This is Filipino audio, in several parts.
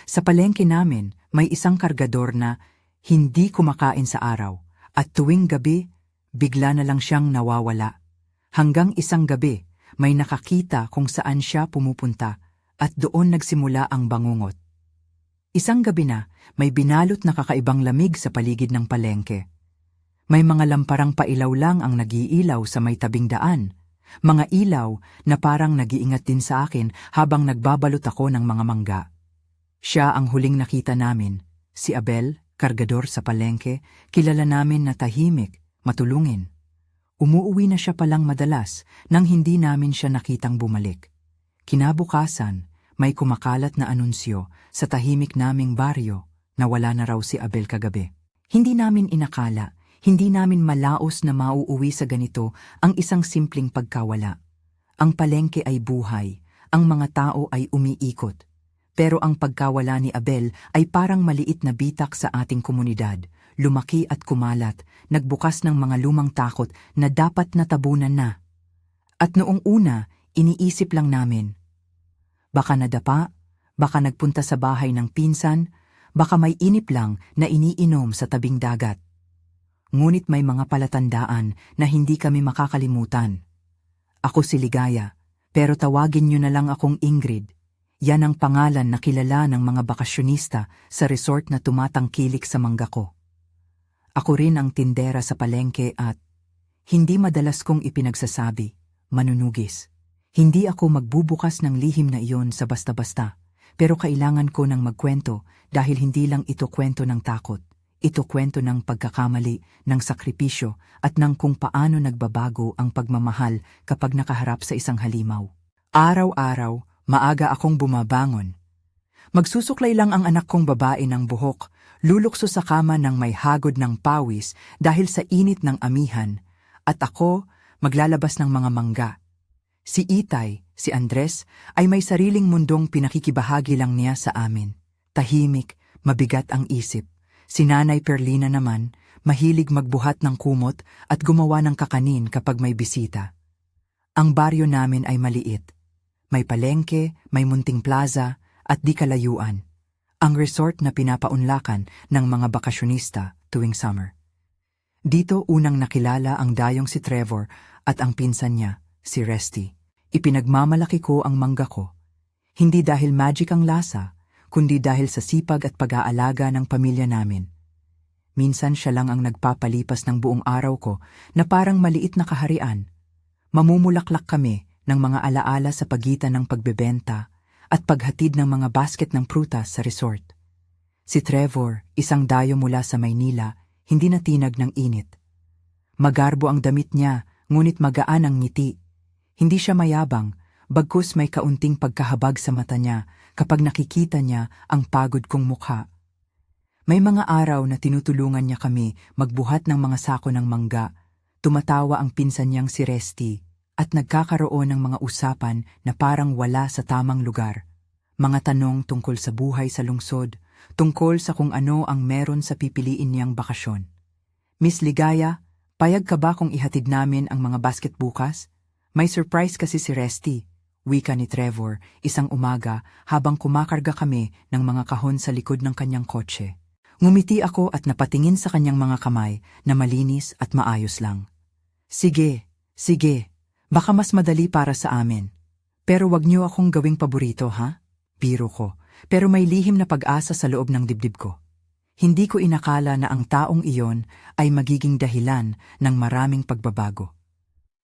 Sa palengke namin, may isang kargador na hindi kumakain sa araw at tuwing gabi, bigla na lang siyang nawawala. Hanggang isang gabi, may nakakita kung saan siya pumupunta at doon nagsimula ang bangungot. Isang gabi na, may binalot na kakaibang lamig sa paligid ng palengke. May mga lamparang pailaw lang ang nag-iilaw sa may tabing daan. Mga ilaw na parang nag-iingat din sa akin habang nagbabalot ako ng mga mangga. Siya ang huling nakita namin, si Abel, kargador sa palengke, kilala namin na tahimik, matulungin. Umuuwi na siya palang madalas nang hindi namin siya nakitang bumalik. Kinabukasan, may kumakalat na anunsyo sa tahimik naming baryo na wala na raw si Abel kagabi. Hindi namin inakala, hindi namin malaos na mauuwi sa ganito ang isang simpleng pagkawala. Ang palengke ay buhay, ang mga tao ay umiikot. Pero ang pagkawala ni Abel ay parang maliit na bitak sa ating komunidad, lumaki at kumalat, nagbukas ng mga lumang takot na dapat natabunan na. At noong una, iniisip lang namin, baka nadapa, baka nagpunta sa bahay ng pinsan, baka may inip lang na iniinom sa tabing dagat. Ngunit may mga palatandaan na hindi kami makakalimutan. Ako si Ligaya, pero tawagin niyo na lang akong Ingrid. Yan ang pangalan na kilala ng mga bakasyonista sa resort na tumatangkilik sa mangga ko. Ako rin ang tindera sa palengke at hindi madalas kong ipinagsasabi, manunugis. Hindi ako magbubukas ng lihim na iyon sa basta-basta, pero kailangan ko ng magkwento dahil hindi lang ito kwento ng takot. Ito kwento ng pagkakamali, ng sakripisyo at ng kung paano nagbabago ang pagmamahal kapag nakaharap sa isang halimaw. Araw-araw, maaga akong bumabangon. Magsusuklay lang ang anak kong babae ng buhok, lulukso sa kama ng may hagod ng pawis dahil sa init ng amihan, at ako maglalabas ng mga mangga. Si Itay, si Andres, ay may sariling mundong pinakikibahagi lang niya sa amin. Tahimik, mabigat ang isip. Si Nanay Perlina naman, mahilig magbuhat ng kumot at gumawa ng kakanin kapag may bisita. Ang baryo namin ay maliit. May palengke, may munting plaza, at di kalayuan. Ang resort na pinapaunlakan ng mga bakasyonista tuwing summer. Dito unang nakilala ang dayong si Trevor at ang pinsan niya, si Resty. Ipinagmamalaki ko ang mangga ko. Hindi dahil magic ang lasa, kundi dahil sa sipag at pag-aalaga ng pamilya namin. Minsan siya lang ang nagpapalipas ng buong araw ko na parang maliit na kaharian. Mamumulaklak kami ng mga alaala sa pagitan ng pagbebenta at paghatid ng mga basket ng prutas sa resort. Si Trevor, isang dayo mula sa Maynila, hindi natinag ng init. Magarbo ang damit niya, ngunit magaan ang ngiti. Hindi siya mayabang, bagkus may kaunting pagkahabag sa mata niya kapag nakikita niya ang pagod kong mukha. May mga araw na tinutulungan niya kami magbuhat ng mga sako ng mangga, tumatawa ang pinsan niyang si Resty, at nagkakaroon ng mga usapan na parang wala sa tamang lugar. Mga tanong tungkol sa buhay sa lungsod, tungkol sa kung ano ang meron sa pipiliin niyang bakasyon. Miss Ligaya, payag ka ba kung ihatid namin ang mga basket bukas? May surprise kasi si Resty, wika ni Trevor, isang umaga habang kumakarga kami ng mga kahon sa likod ng kanyang kotse. Ngumiti ako at napatingin sa kanyang mga kamay na malinis at maayos lang. Sige, sige, baka mas madali para sa amin. Pero wag niyo akong gawing paborito, ha? Biro ko, pero may lihim na pag-asa sa loob ng dibdib ko. Hindi ko inakala na ang taong iyon ay magiging dahilan ng maraming pagbabago.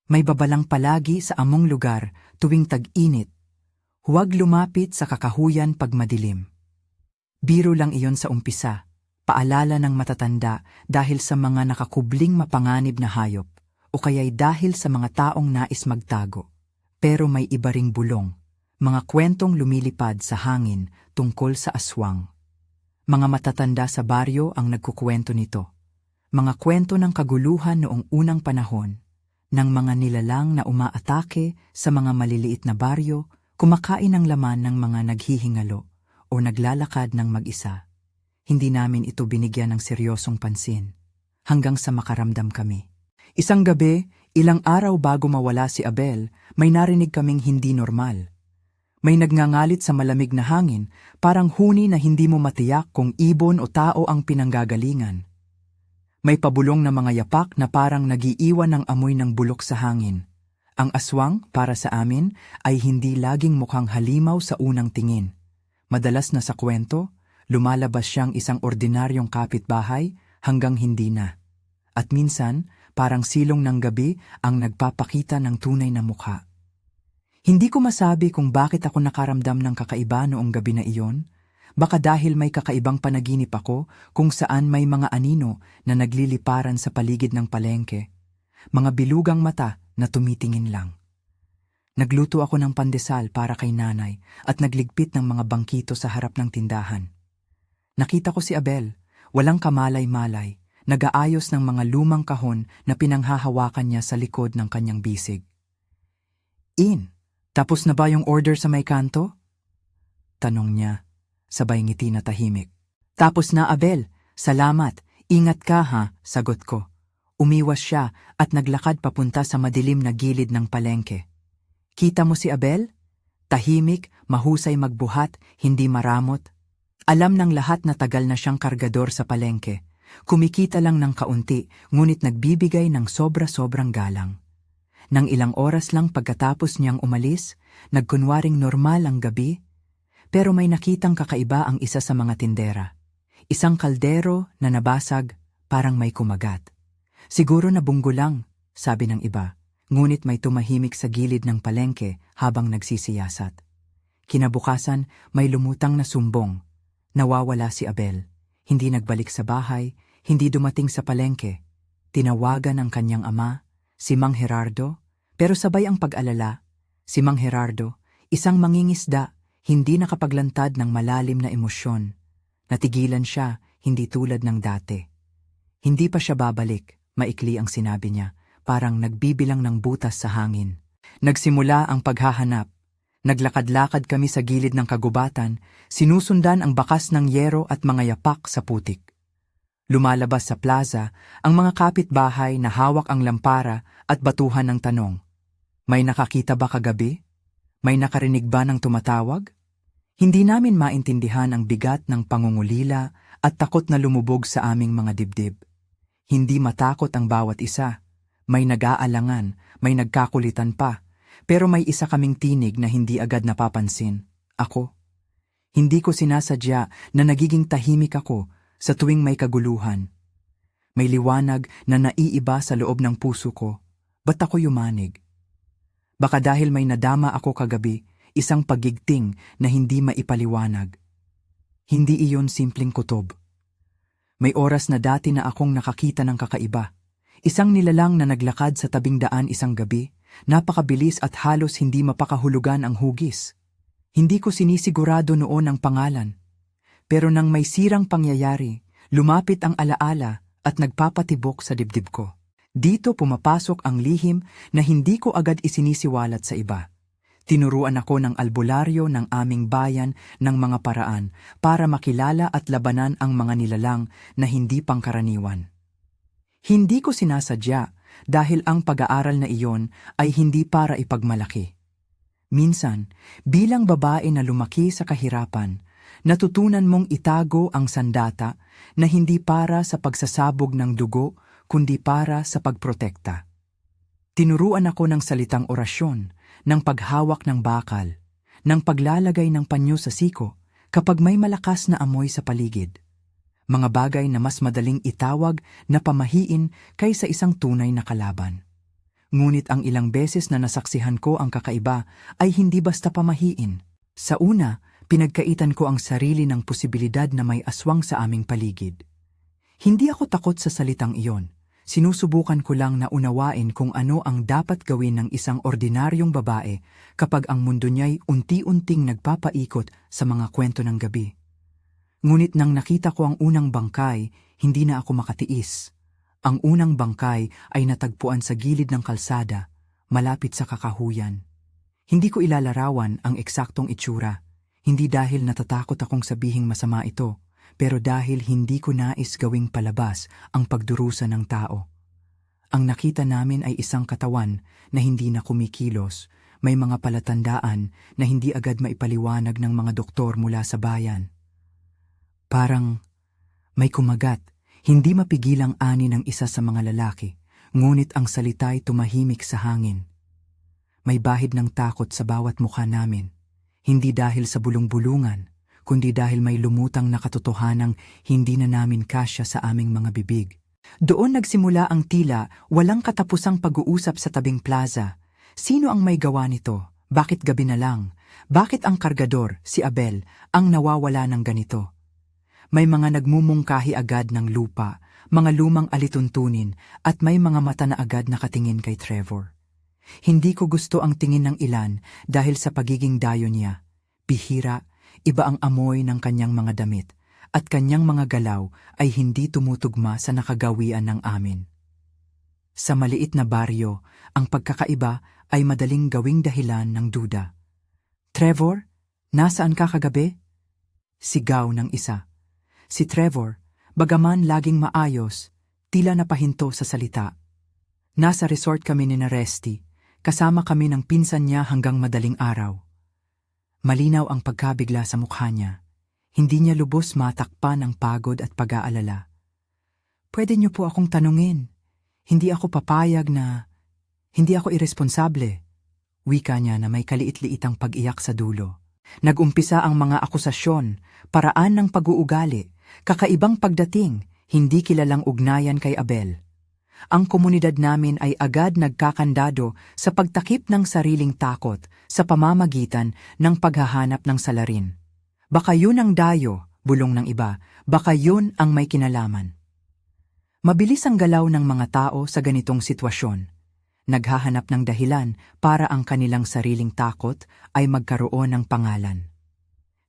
May babalang palagi sa among lugar tuwing tag-init. Huwag lumapit sa kakahuyan pag madilim. Biro lang iyon sa umpisa, paalala ng matatanda dahil sa mga nakakubling mapanganib na hayop o kaya'y dahil sa mga taong nais magtago. Pero may iba ring bulong, mga kwentong lumilipad sa hangin tungkol sa aswang. Mga matatanda sa baryo ang nagkukwento nito. Mga kwento ng kaguluhan noong unang panahon, ng mga nilalang na umaatake sa mga maliliit na baryo, kumakain ng laman ng mga naghihingalo o naglalakad ng mag-isa. Hindi namin ito binigyan ng seryosong pansin, hanggang sa makaramdam kami. Isang gabi, ilang araw bago mawala si Abel, may narinig kaming hindi normal. May nagngangalit sa malamig na hangin, parang huni na hindi mo matiyak kung ibon o tao ang pinanggagalingan. May pabulong na mga yapak na parang nagiiwan ng amoy ng bulok sa hangin. Ang aswang, para sa amin, ay hindi laging mukhang halimaw sa unang tingin. Madalas na sa kwento, lumalabas siyang isang ordinaryong kapitbahay hanggang hindi na. At minsan, parang silong ng gabi ang nagpapakita ng tunay na mukha. Hindi ko masabi kung bakit ako nakaramdam ng kakaiba noong gabi na iyon. Baka dahil may kakaibang panaginip ako kung saan may mga anino na nagliliparan sa paligid ng palengke. Mga bilugang mata na tumitingin lang. Nagluto ako ng pandesal para kay nanay at nagligpit ng mga bangkito sa harap ng tindahan. Nakita ko si Abel, walang kamalay-malay, nag-aayos ng mga lumang kahon na pinanghahawakan niya sa likod ng kanyang bisig. Tapos na ba yung order sa may kanto? Tanong niya, sabay ngiti na tahimik. Tapos na, Abel. Salamat. Ingat ka ha, sagot ko. Umiwas siya at naglakad papunta sa madilim na gilid ng palengke. Kita mo si Abel? Tahimik, mahusay magbuhat, hindi maramot. Alam ng lahat na tagal na siyang kargador sa palengke. Kumikita lang ng kaunti, ngunit nagbibigay ng sobra-sobrang galang. Nang ilang oras lang pagkatapos niyang umalis, nagkunwaring normal ang gabi, pero may nakitang kakaiba ang isa sa mga tindera. Isang kaldero na nabasag, parang may kumagat. Siguro nabunggo lang, sabi ng iba, ngunit may tumahimik sa gilid ng palengke habang nagsisiyasat. Kinabukasan, may lumutang na sumbong. Nawawala si Abel. Hindi nagbalik sa bahay, hindi dumating sa palengke. Tinawagan ang kanyang ama, si Mang Gerardo, pero sabay ang pag-alala. Si Mang Gerardo, isang mangingisda, hindi nakapaglantad ng malalim na emosyon. Natigilan siya, hindi tulad ng dati. Hindi pa siya babalik, maikli ang sinabi niya, parang nagbibilang ng butas sa hangin. Nagsimula ang paghahanap. Naglakad-lakad kami sa gilid ng kagubatan, sinusundan ang bakas ng yero at mga yapak sa putik. Lumalabas sa plaza ang mga kapitbahay na hawak ang lampara at batuhan ng tanong. May nakakita ba kagabi? May nakarinig ba ng tumatawag? Hindi namin maintindihan ang bigat ng pangungulila at takot na lumubog sa aming mga dibdib. Hindi matakot ang bawat isa. May nag-aalangan, may nagkakulitan pa, pero may isa kaming tinig na hindi agad napapansin. Ako. Hindi ko sinasadya na nagiging tahimik ako sa tuwing may kaguluhan. May liwanag na naiiba sa loob ng puso ko. Ba't ako yumanig? Baka dahil may nadama ako kagabi, isang pagigting na hindi maipaliwanag. Hindi iyon simpleng kutob. May oras na dati na akong nakakita ng kakaiba. Isang nilalang na naglakad sa tabing daan isang gabi, napakabilis at halos hindi mapakahulugan ang hugis. Hindi ko sinisigurado noon ang pangalan. Pero nang may sirang pangyayari, lumapit ang alaala at nagpapatibok sa dibdib ko. Dito pumapasok ang lihim na hindi ko agad isinisiwalat sa iba. Tinuruan ako ng albularyo ng aming bayan ng mga paraan para makilala at labanan ang mga nilalang na hindi pangkaraniwan. Hindi ko sinasadya dahil ang pag-aaral na iyon ay hindi para ipagmalaki. Minsan, bilang babae na lumaki sa kahirapan, natutunan mong itago ang sandata na hindi para sa pagsasabog ng dugo, kundi para sa pagprotekta. Tinuruan ako ng salitang orasyon, ng paghawak ng bakal, ng paglalagay ng panyo sa siko kapag may malakas na amoy sa paligid. Mga bagay na mas madaling itawag na pamahiin kaysa isang tunay na kalaban. Ngunit ang ilang beses na nasaksihan ko ang kakaiba ay hindi basta pamahiin. Sa una, pinagkaitan ko ang sarili ng posibilidad na may aswang sa aming paligid. Hindi ako takot sa salitang iyon. Sinusubukan ko lang na unawain kung ano ang dapat gawin ng isang ordinaryong babae kapag ang mundo niya'y unti-unting nagpapaikot sa mga kwento ng gabi. Ngunit nang nakita ko ang unang bangkay, hindi na ako makatiis. Ang unang bangkay ay natagpuan sa gilid ng kalsada, malapit sa kakahuyan. Hindi ko ilalarawan ang eksaktong itsura, hindi dahil natatakot akong sabihing masama ito, pero dahil hindi ko nais gawing palabas ang pagdurusa ng tao. Ang nakita namin ay isang katawan na hindi na kumikilos, May mga palatandaan na hindi agad maipaliwanag ng mga doktor mula sa bayan. Parang may kumagat, hindi mapigilang ani ng isa sa mga lalaki, ngunit ang salita'y tumahimik sa hangin. May bahid ng takot sa bawat mukha namin, hindi dahil sa bulong-bulungan, kundi dahil may lumutang na katotohanang hindi na namin kasya sa aming mga bibig. Doon nagsimula ang tila walang katapusang pag-uusap sa tabing plaza. Sino ang may gawa nito? Bakit gabi na lang? Bakit ang kargador, si Abel, ang nawawala ng ganito? May mga nagmumungkahi agad ng lupa, mga lumang alituntunin, at may mga mata na agad nakatingin kay Trevor. Hindi ko gusto ang tingin ng ilan dahil sa pagiging dayo niya. Bihira, iba ang amoy ng kanyang mga damit, at kanyang mga galaw ay hindi tumutugma sa nakagawian ng amin. Sa maliit na baryo, ang pagkakaiba ay madaling gawing dahilan ng duda. Trevor, nasaan ka kagabi? Sigaw ng isa. Si Trevor, bagaman laging maayos, tila napahinto sa salita. Nasa resort kami ni Resty, kasama kami ng pinsan niya hanggang madaling araw. Malinaw ang pagkabigla sa mukha niya. Hindi niya lubos matakpan ang pagod at pag-aalala. Pwede niyo po akong tanungin. Hindi ako papayag na... Hindi ako iresponsable. Wika niya na may kaliit-liitang pag-iyak sa dulo. Nag-umpisa ang mga akusasyon, paraan ng pag-uugali, kakaibang pagdating, hindi kilalang ugnayan kay Abel. Ang komunidad namin ay agad nagkakandado sa pagtakip ng sariling takot sa pamamagitan ng paghahanap ng salarin. Baka yun ang dayo, bulong ng iba, baka yun ang may kinalaman. Mabilis ang galaw ng mga tao sa ganitong sitwasyon. Naghahanap ng dahilan para ang kanilang sariling takot ay magkaroon ng pangalan.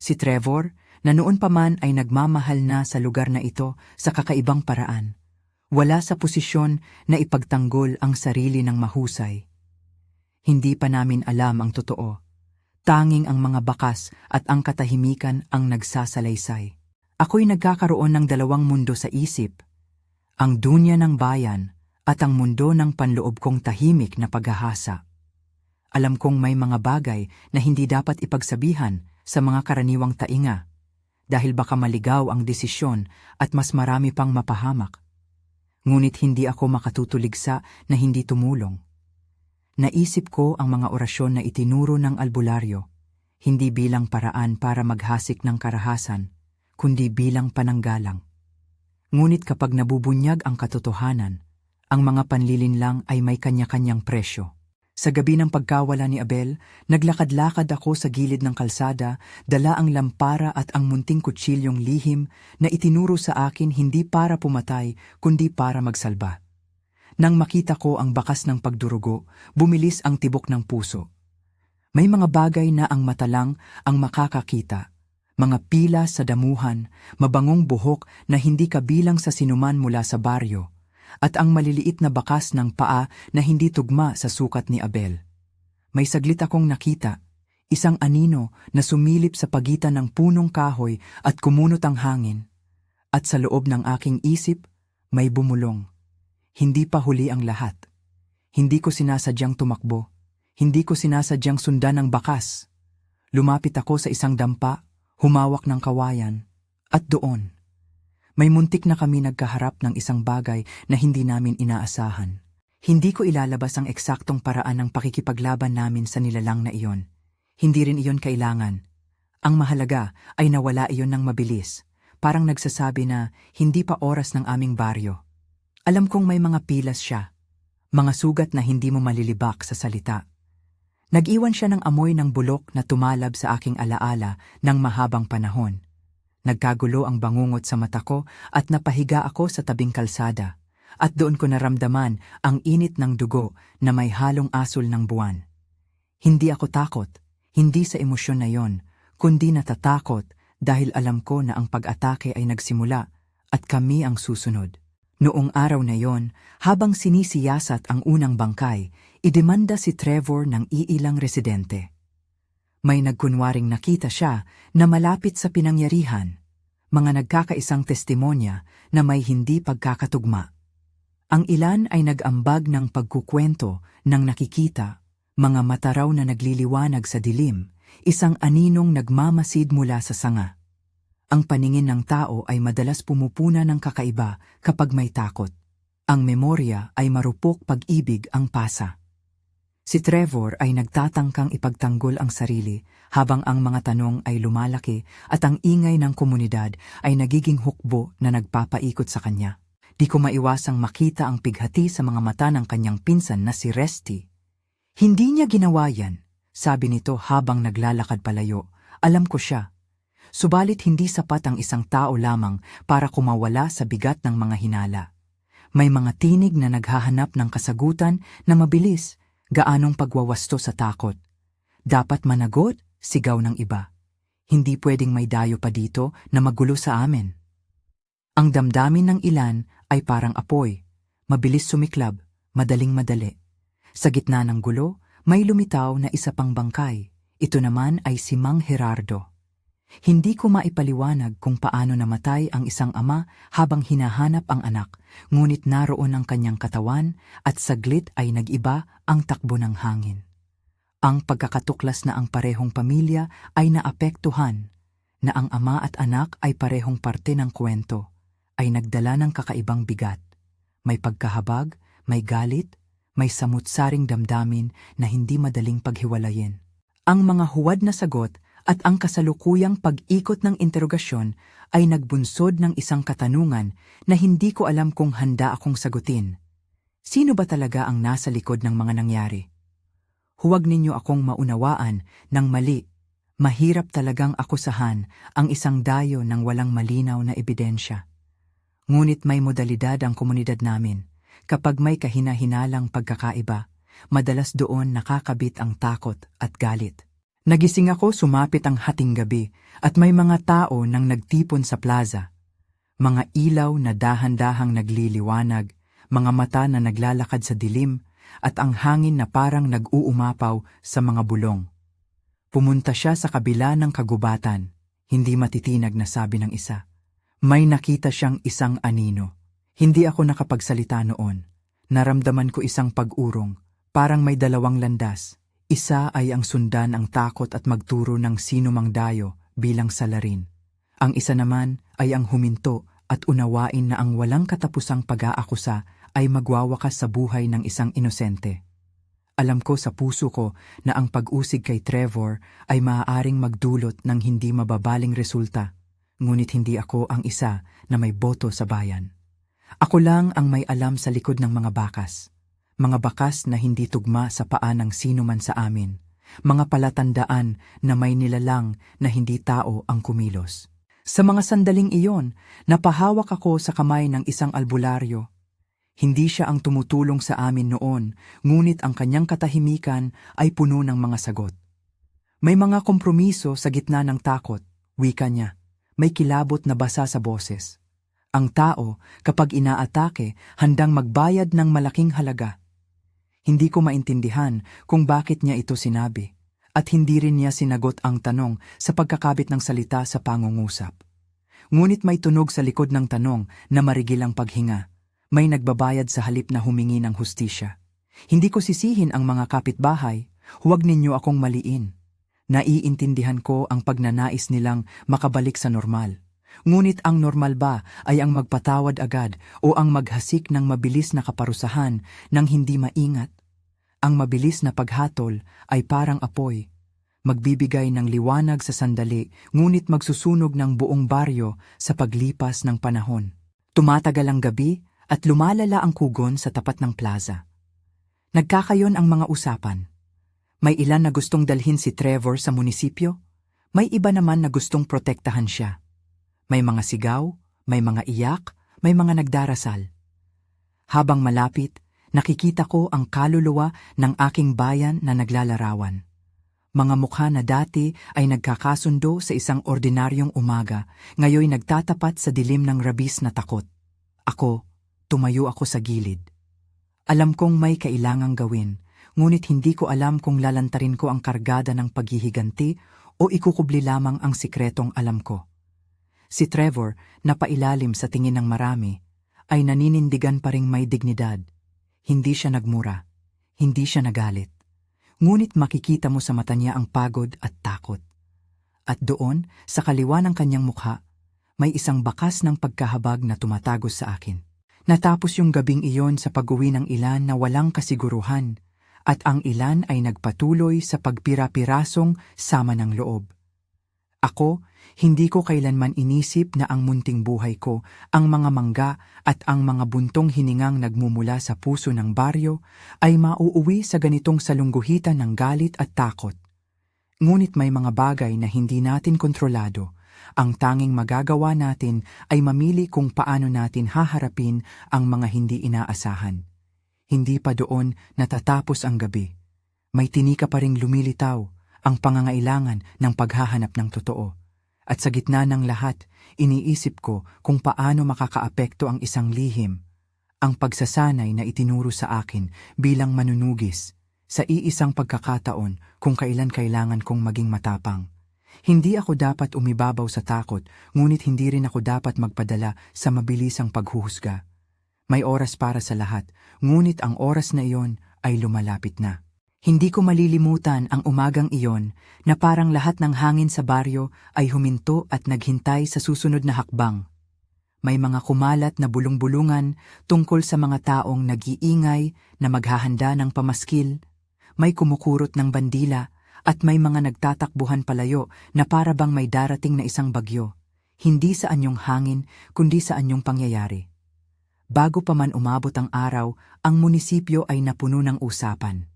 Si Trevor, na noon pa man ay nagmamahal na sa lugar na ito sa kakaibang paraan. Wala sa posisyon na ipagtanggol ang sarili ng mahusay. Hindi pa namin alam ang totoo. Tanging ang mga bakas at ang katahimikan ang nagsasalaysay. Ako'y nagkakaroon ng dalawang mundo sa isip. Ang dunya ng bayan at ang mundo ng panloob kong tahimik na paghahasa. Alam kong may mga bagay na hindi dapat ipagsabihan sa mga karaniwang tainga dahil baka maligaw ang desisyon at mas marami pang mapahamak. Ngunit hindi ako makatutuligsa na hindi tumulong. Naisip ko ang mga orasyon na itinuro ng albularyo, hindi bilang paraan para maghasik ng karahasan, kundi bilang pananggalang. Ngunit kapag nabubunyag ang katotohanan, ang mga panlilinlang ay may kanya-kanyang presyo. Sa gabi ng pagkawala ni Abel, naglakad-lakad ako sa gilid ng kalsada, dala ang lampara at ang munting kutsilyong lihim na itinuro sa akin hindi para pumatay, kundi para magsalba. Nang makita ko ang bakas ng pagdurugo, bumilis ang tibok ng puso. May mga bagay na ang mata lang ang makakakita. Mga pila sa damuhan, mabangong buhok na hindi kabilang sa sinuman mula sa baryo, at ang maliliit na bakas ng paa na hindi tugma sa sukat ni Abel. May saglit akong nakita, isang anino na sumilip sa pagitan ng punong kahoy at kumunot ang hangin. At sa loob ng aking isip, may bumulong. Hindi pa huli ang lahat. Hindi ko sinasadyang tumakbo. Hindi ko sinasadyang sundan ang bakas. Lumapit ako sa isang dampa, humawak ng kawayan, at doon. May muntik na kami nagkaharap ng isang bagay na hindi namin inaasahan. Hindi ko ilalabas ang eksaktong paraan ng pakikipaglaban namin sa nilalang na iyon. Hindi rin iyon kailangan. Ang mahalaga ay nawala iyon ng mabilis, parang nagsasabi na hindi pa oras ng aming baryo. Alam kong may mga pilas siya, mga sugat na hindi mo malilibak sa salita. Nag-iwan siya ng amoy ng bulok na tumalab sa aking alaala ng mahabang panahon. Nagkagulo ang bangungot sa mata ko at napahiga ako sa tabing kalsada, at doon ko naramdaman ang init ng dugo na may halong asul ng buwan. Hindi ako takot, hindi sa emosyon na yon, kundi natatakot dahil alam ko na ang pag-atake ay nagsimula at kami ang susunod. Noong araw na yon, habang sinisiyasat ang unang bangkay, idemanda si Trevor ng iilang residente. May nagkunwaring nakita siya na malapit sa pinangyarihan, mga nagkakaisang testimonya na may hindi pagkakatugma. Ang ilan ay nag-ambag ng pagkukwento ng nakikita, Mga mata raw na nagliliwanag sa dilim, isang aninong nagmamasid mula sa sanga. Ang paningin ng tao ay madalas pumupuna ng kakaiba kapag may takot. Ang memorya ay marupok pag-ibig ang pasa. Si Trevor ay nagtatangkang ipagtanggol ang sarili habang ang mga tanong ay lumalaki at ang ingay ng komunidad ay nagiging hukbo na nagpapaikot sa kanya. Di ko maiwasang makita ang pighati sa mga mata ng kanyang pinsan na si Resty. Hindi niya ginawa yan, sabi nito habang naglalakad palayo. Alam ko siya. Subalit hindi sapat ang isang tao lamang para kumawala sa bigat ng mga hinala. May mga tinig na naghahanap ng kasagutan na mabilis, gaanong pagwawasto sa takot. Dapat managot, sigaw ng iba. Hindi pwedeng may dayo pa dito na magulo sa amin. Ang damdamin ng ilan ay parang apoy, mabilis sumiklab, madaling-madali. Sa gitna ng gulo, may lumitaw na isa pang bangkay. Ito naman ay si Mang Gerardo. Hindi ko maipaliwanag kung paano namatay ang isang ama habang hinahanap ang anak, ngunit naroon ang kanyang katawan at saglit ay nag-iba ang takbo ng hangin. Ang pagkakatuklas na ang parehong pamilya ay naapektuhan, na ang ama at anak ay parehong parte ng kwento, ay nagdala ng kakaibang bigat. May pagkahabag, may galit, may samut-saring damdamin na hindi madaling paghiwalayin. Ang mga huwad na sagot at ang kasalukuyang pag-ikot ng interogasyon ay nagbunsod ng isang katanungan na hindi ko alam kung handa akong sagutin. Sino ba talaga ang nasa likod ng mga nangyari? Huwag ninyo akong maunawaan ng mali. Mahirap talagang akusahan ang isang dayo ng walang malinaw na ebidensya. Ngunit may modalidad ang komunidad namin. Kapag may kahina-hinalang pagkakaiba, madalas doon nakakabit ang takot at galit. Nagising ako sumapit ang hating gabi at may mga tao nang nagtipon sa plaza. Mga ilaw na dahan-dahang nagliliwanag, mga mata na naglalakad sa dilim, at ang hangin na parang nag-uumapaw sa mga bulong. Pumunta siya sa kabila ng kagubatan, hindi matitinag na sabi ng isa. May nakita siyang isang anino. Hindi ako nakapagsalita noon. Naramdaman ko isang pag-urong, parang may dalawang landas. Isa ay ang sundan ang takot at magturo ng sino mang dayo bilang salarin. Ang isa naman ay ang huminto at unawain na ang walang katapusang pag-aakusa ay magwawakas sa buhay ng isang inosente. Alam ko sa puso ko na ang pag-usig kay Trevor ay maaaring magdulot ng hindi mababaling resulta, ngunit hindi ako ang isa na may boto sa bayan. Ako lang ang may alam sa likod ng mga bakas. Mga bakas na hindi tugma sa paa ng sino man sa amin. Mga palatandaan na may nilalang na hindi tao ang kumilos. Sa mga sandaling iyon, napahawak ako sa kamay ng isang albularyo. Hindi siya ang tumutulong sa amin noon, ngunit ang kanyang katahimikan ay puno ng mga sagot. May mga kompromiso sa gitna ng takot, wika niya. May kilabot na basa sa boses. Ang tao, kapag inaatake, handang magbayad ng malaking halaga. Hindi ko maintindihan kung bakit niya ito sinabi, at hindi rin niya sinagot ang tanong sa pagkakabit ng salita sa pangungusap. Ngunit may tunog sa likod ng tanong na marigil ang paghinga. May nagbabayad sa halip na humingi ng hustisya. Hindi ko sisihin ang mga kapitbahay, huwag ninyo akong maliin. Naiintindihan ko ang pagnanais nilang makabalik sa normal. Ngunit ang normal ba ay ang magpatawad agad o ang maghasik ng mabilis na kaparusahan nang hindi maingat? Ang mabilis na paghatol ay parang apoy. Magbibigay ng liwanag sa sandali, ngunit magsusunog ng buong baryo sa paglipas ng panahon. Tumatagal ang gabi at lumalala ang kugon sa tapat ng plaza. Nagkakayon ang mga usapan. May ilan na gustong dalhin si Trevor sa munisipyo, may iba naman na gustong protektahan siya. May mga sigaw, may mga iyak, may mga nagdarasal. Habang malapit, nakikita ko ang kaluluwa ng aking bayan na naglalarawan. Mga mukha na dati ay nagkakasundo sa isang ordinaryong umaga, ngayoy nagtatapat sa dilim ng rabis na takot. Tumayo ako sa gilid. Alam kong may kailangang gawin, ngunit hindi ko alam kung lalantarin ko ang kargada ng paghihiganti o ikukubli lamang ang sikretong alam ko. Si Trevor, na pailalim sa tingin ng marami, ay naninindigan pa ring may dignidad. Hindi siya nagmura, hindi siya nagalit. ngunit makikita mo sa mata niya ang pagod at takot. At doon, sa kaliwa ng kanyang mukha, may isang bakas ng pagkahabag na tumatagos sa akin. Natapos yung gabing iyon sa pag-uwi ng ilan na walang kasiguruhan, at ang ilan ay nagpatuloy sa pagpira-pirasong sama ng loob. Ako, hindi ko kailanman inisip na ang munting buhay ko, ang mga mangga at ang mga buntong hiningang nagmumula sa puso ng baryo ay mauuwi sa ganitong salungguhitan ng galit at takot. Ngunit may mga bagay na hindi natin kontrolado. Ang tanging magagawa natin ay mamili kung paano natin haharapin ang mga hindi inaasahan. Hindi pa doon natatapos ang gabi. May tinika pa ring lumilitaw, ang pangangailangan ng paghahanap ng totoo. At sa gitna ng lahat, iniisip ko kung paano makakaapekto ang isang lihim, ang pagsasanay na itinuro sa akin bilang manunugis, sa iisang pagkakataon kung kailan kailangan kong maging matapang. Hindi ako dapat umibabaw sa takot, ngunit hindi rin ako dapat magpadala sa mabilisang paghuhusga. May oras para sa lahat, ngunit ang oras na iyon ay lumalapit na. Hindi ko malilimutan ang umagang iyon na parang lahat ng hangin sa baryo ay huminto at naghintay sa susunod na hakbang. May mga kumalat na bulong-bulungan tungkol sa mga taong nag-iingay na maghahanda ng pamaskil, may kumukurot ng bandila at may mga nagtatakbuhan palayo na para bang may darating na isang bagyo, hindi sa anyong hangin kundi sa anyong pangyayari. Bago pa man umabot ang araw, ang munisipyo ay napuno ng usapan.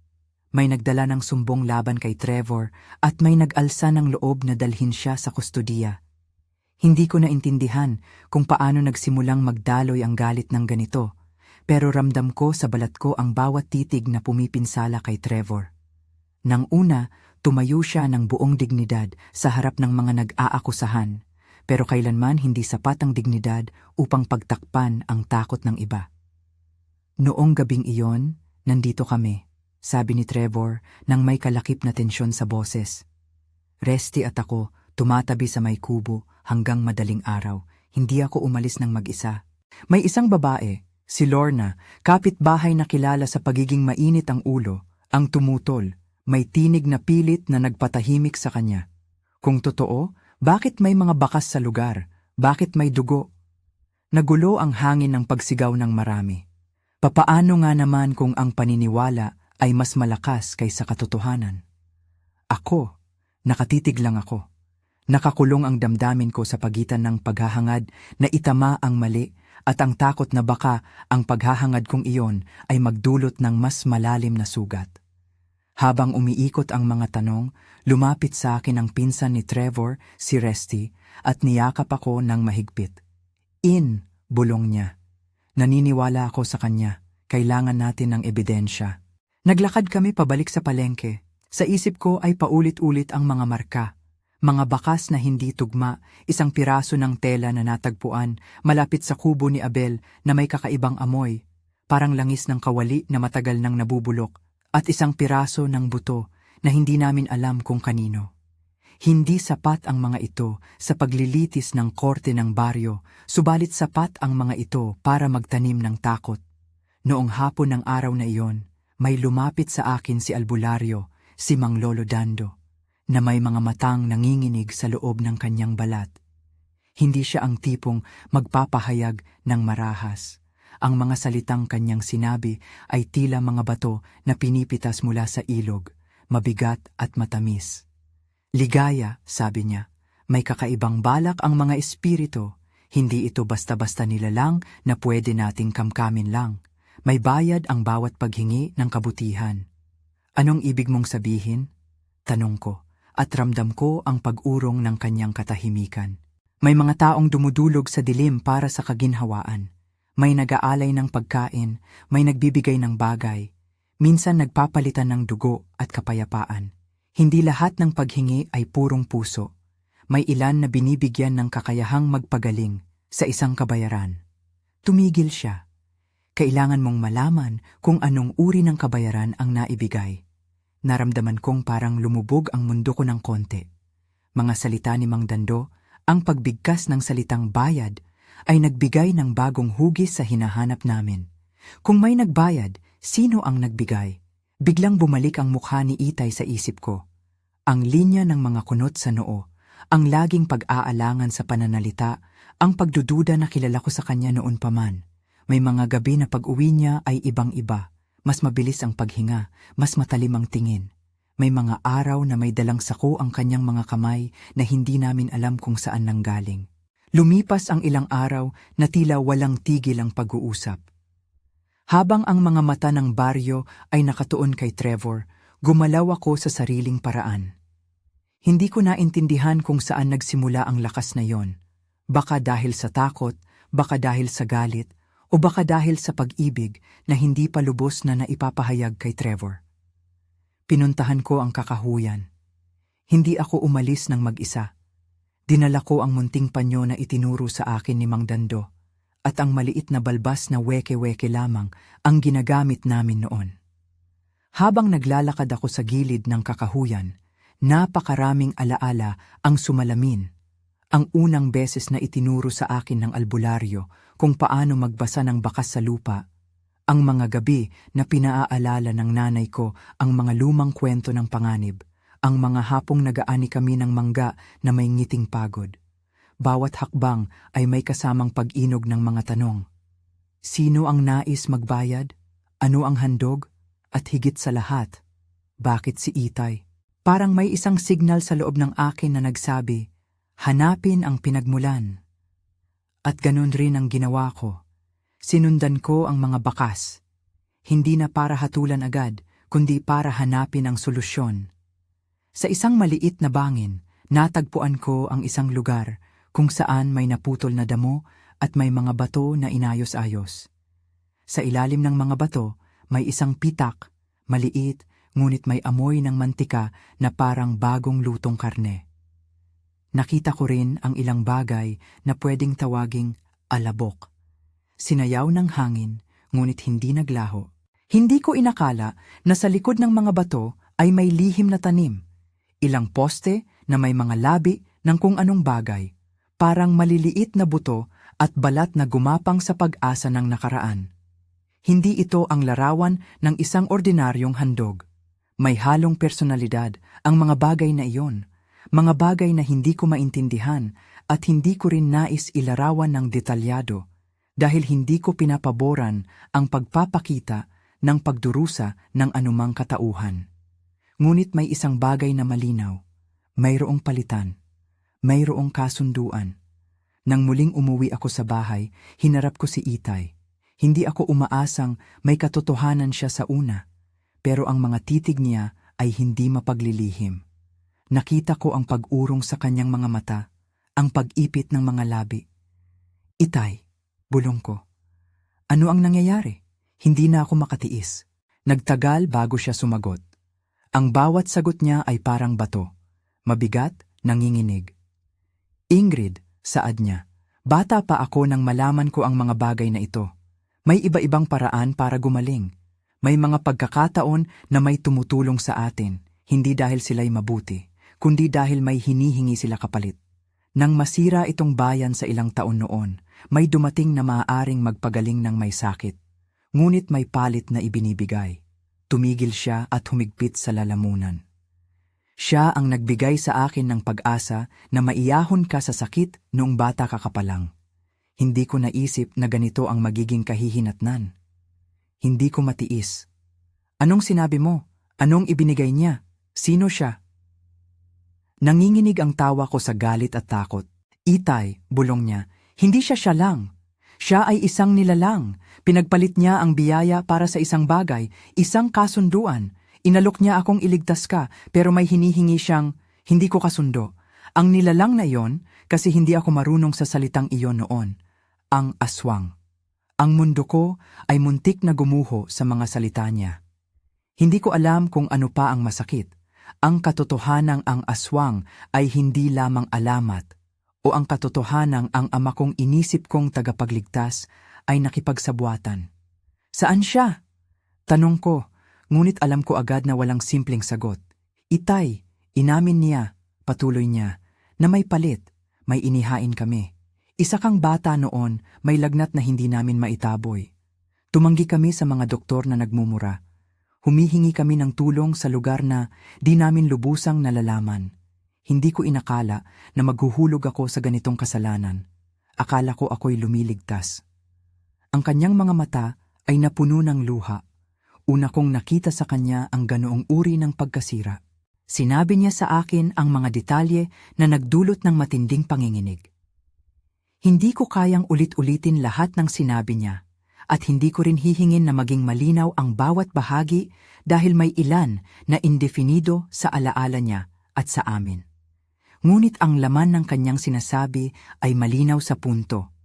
May nagdala ng sumbong laban kay Trevor at may nag-alsa ng loob na dalhin siya sa kustodiya. Hindi ko naintindihan kung paano nagsimulang magdaloy ang galit ng ganito, pero ramdam ko sa balat ko ang bawat titig na pumipinsala kay Trevor. Nang una, tumayo siya ng buong dignidad sa harap ng mga nag-aakusahan, pero kailanman hindi sapat ang dignidad upang pagtakpan ang takot ng iba. Noong gabing iyon, nandito kami, sabi ni Trevor nang may kalakip na tensyon sa boses. Resty at ako tumatabi sa may kubo hanggang madaling araw. Hindi ako umalis ng mag-isa. May isang babae, si Lorna, kapitbahay na kilala sa pagiging mainit ang ulo, ang tumutol, may tinig na pilit na nagpatahimik sa kanya. Kung totoo, bakit may mga bakas sa lugar? Bakit may dugo? Nagulo ang hangin ng pagsigaw ng marami. Papaano nga naman kung ang paniniwala ay mas malakas kaysa katotohanan? Ako, nakatitig lang ako. Nakakulong ang damdamin ko sa pagitan ng paghahangad na itama ang mali at ang takot na baka ang paghahangad kong iyon ay magdulot ng mas malalim na sugat. Habang umiikot ang mga tanong, lumapit sa akin ang pinsan ni Trevor, si Resty, at niyakap ako ng mahigpit. Bulong niya. Naniniwala ako sa kanya. Kailangan natin ng ebidensya. Naglakad kami pabalik sa palengke. Sa isip ko ay paulit-ulit ang mga marka. Mga bakas na hindi tugma, isang piraso ng tela na natagpuan malapit sa kubo ni Abel na may kakaibang amoy, parang langis ng kawali na matagal nang nabubulok, at isang piraso ng buto na hindi namin alam kung kanino. Hindi sapat ang mga ito sa paglilitis ng korte ng baryo, subalit sapat ang mga ito para magtanim ng takot. Noong hapon ng araw na iyon, may lumapit sa akin si Albularyo, si Mang Lolo Dando, na may mga matang nanginginig sa loob ng kanyang balat. Hindi siya ang tipong magpapahayag ng marahas. Ang mga salitang kanyang sinabi ay tila mga bato na pinipitas mula sa ilog, mabigat at matamis. Ligaya, sabi niya, may kakaibang balak ang mga espiritu. Hindi ito basta-basta nilalang na pwede nating kamkamin lang. May bayad ang bawat paghingi ng kabutihan. Anong ibig mong sabihin? Tanong ko, at ramdam ko ang pag-urong ng kanyang katahimikan. May mga taong dumudulog sa dilim para sa kaginhawaan. May nag-aalay ng pagkain, may nagbibigay ng bagay. Minsan nagpapalitan ng dugo at kapayapaan. Hindi lahat ng paghingi ay purong puso. May ilan na binibigyan ng kakayahang magpagaling sa isang kabayaran. Tumigil siya. Kailangan mong malaman kung anong uri ng kabayaran ang naibigay. Naramdaman kong parang lumubog ang mundo ko ng konti. Mga salita ni Mang Dando, ang pagbigkas ng salitang bayad, ay nagbigay ng bagong hugis sa hinahanap namin. Kung may nagbayad, sino ang nagbigay? Biglang bumalik ang mukha ni Itay sa isip ko. Ang linya ng mga kunot sa noo, ang laging pag-aalangan sa pananalita, ang pagdududa na kilala ko sa kanya noon pa man. May mga gabi na pag-uwi niya ay ibang-iba. Mas mabilis ang paghinga, mas matalim ang tingin. May mga araw na may dalang sako ang kanyang mga kamay na hindi namin alam kung saan nanggaling. Lumipas ang ilang araw na tila walang tigil ang pag-uusap. Habang ang mga mata ng baryo ay nakatuon kay Trevor, gumalaw ako sa sariling paraan. Hindi ko naintindihan kung saan nagsimula ang lakas na yon. Baka dahil sa takot, baka dahil sa galit, o baka dahil sa pag-ibig na hindi pa lubos na naipapahayag kay Trevor. Pinuntahan ko ang kakahuyan. Hindi ako umalis ng mag-isa. Dinala ko ang munting panyo na itinuro sa akin ni Mang Dando, at ang maliit na balbas na weke-weke lamang ang ginagamit namin noon. Habang naglalakad ako sa gilid ng kakahuyan, napakaraming alaala ang sumalamin. Ang unang beses na itinuro sa akin ng albularyo kung paano magbasa ng bakas sa lupa. Ang mga gabi na pinaaalala ng nanay ko ang mga lumang kwento ng panganib. Ang mga hapong nagaani kami ng mangga na may ngiting pagod. Bawat hakbang ay may kasamang pag-inog ng mga tanong. Sino ang nais magbayad? Ano ang handog? At higit sa lahat, bakit si Itay? Parang may isang signal sa loob ng akin na nagsabi, hanapin ang pinagmulan. At ganun rin ang ginawa ko. Sinundan ko ang mga bakas. Hindi na para hatulan agad, kundi para hanapin ang solusyon. Sa isang maliit na bangin, natagpuan ko ang isang lugar kung saan may naputol na damo at may mga bato na inayos-ayos. Sa ilalim ng mga bato, may isang pitak, maliit, ngunit may amoy ng mantika na parang bagong lutong karne. Nakita ko rin ang ilang bagay na pwedeng tawaging alabok. Sinayaw ng hangin, ngunit hindi naglaho. Hindi ko inakala na sa likod ng mga bato ay may lihim na tanim. Ilang poste na may mga labi ng kung anong bagay, parang maliliit na buto at balat na gumapang sa pag-asa ng nakaraan. Hindi ito ang larawan ng isang ordinaryong handog. May halong personalidad ang mga bagay na iyon, mga bagay na hindi ko maintindihan at hindi ko rin nais ilarawan ng detalyado dahil hindi ko pinapaboran ang pagpapakita ng pagdurusa ng anumang katauhan. Ngunit may isang bagay na malinaw, mayroong palitan, mayroong kasunduan. Nang muling umuwi ako sa bahay, hinarap ko si Itay. Hindi ako umaasang may katotohanan siya sa una, pero ang mga titig niya ay hindi mapaglilihim. Nakita ko ang pag-urong sa kanyang mga mata, ang pag-ipit ng mga labi. Itay, bulong ko. Ano ang nangyayari? Hindi na ako makatiis. Nagtagal bago siya sumagot. Ang bawat sagot niya ay parang bato. Mabigat, nanginginig. Ingrid, saad niya. Bata pa ako nang malaman ko ang mga bagay na ito. May iba-ibang paraan para gumaling. May mga pagkakataon na may tumutulong sa atin, hindi dahil sila'y mabuti, kundi dahil may hinihingi sila kapalit. Nang masira itong bayan sa ilang taon noon, may dumating na maaaring magpagaling ng may sakit. Ngunit may palit na ibinibigay. Tumigil siya at humigpit sa lalamunan. Siya ang nagbigay sa akin ng pag-asa na maiyahon ka sa sakit noong bata ka pa lang. Hindi ko naisip na ganito ang magiging kahihinatnan. Hindi ko matiis. Anong sinabi mo? Anong ibinigay niya? Sino siya? Nanginginig ang tawa ko sa galit at takot. Itay, bulong niya, hindi siya lang. Siya ay isang nilalang. Pinagpalit niya ang biyaya para sa isang bagay, isang kasunduan. Inalok niya akong iligtas ka, pero may hinihingi siyang, hindi ko kasundo. Ang nilalang na iyon, kasi hindi ako marunong sa salitang iyon noon. Ang aswang. Ang mundo ko ay muntik na gumuho sa mga salita niya. Hindi ko alam kung ano pa ang masakit. Ang katotohanang ang aswang ay hindi lamang alamat, o ang katotohanang ang ama kong inisip kong tagapagligtas ay nakipagsabwatan. Saan siya? Tanong ko, ngunit alam ko agad na walang simpleng sagot. Itay, inamin niya, patuloy niya, na may palit, may inihain kami. Isa kang bata noon, may lagnat na hindi namin maitaboy. Tumanggi kami sa mga doktor na nagmumura. Humihingi kami ng tulong sa lugar na di namin lubusang nalalaman. Hindi ko inakala na maghuhulog ako sa ganitong kasalanan. Akala ko ako'y lumiligtas. Ang kanyang mga mata ay napuno ng luha. Una kong nakita sa kanya ang ganoong uri ng pagkasira. Sinabi niya sa akin ang mga detalye na nagdulot ng matinding panginginig. Hindi ko kayang ulit-ulitin lahat ng sinabi niya. At hindi ko rin hihingin na maging malinaw ang bawat bahagi dahil may ilan na indefinido sa alaala niya at sa amin. Ngunit ang laman ng kanyang sinasabi ay malinaw sa punto.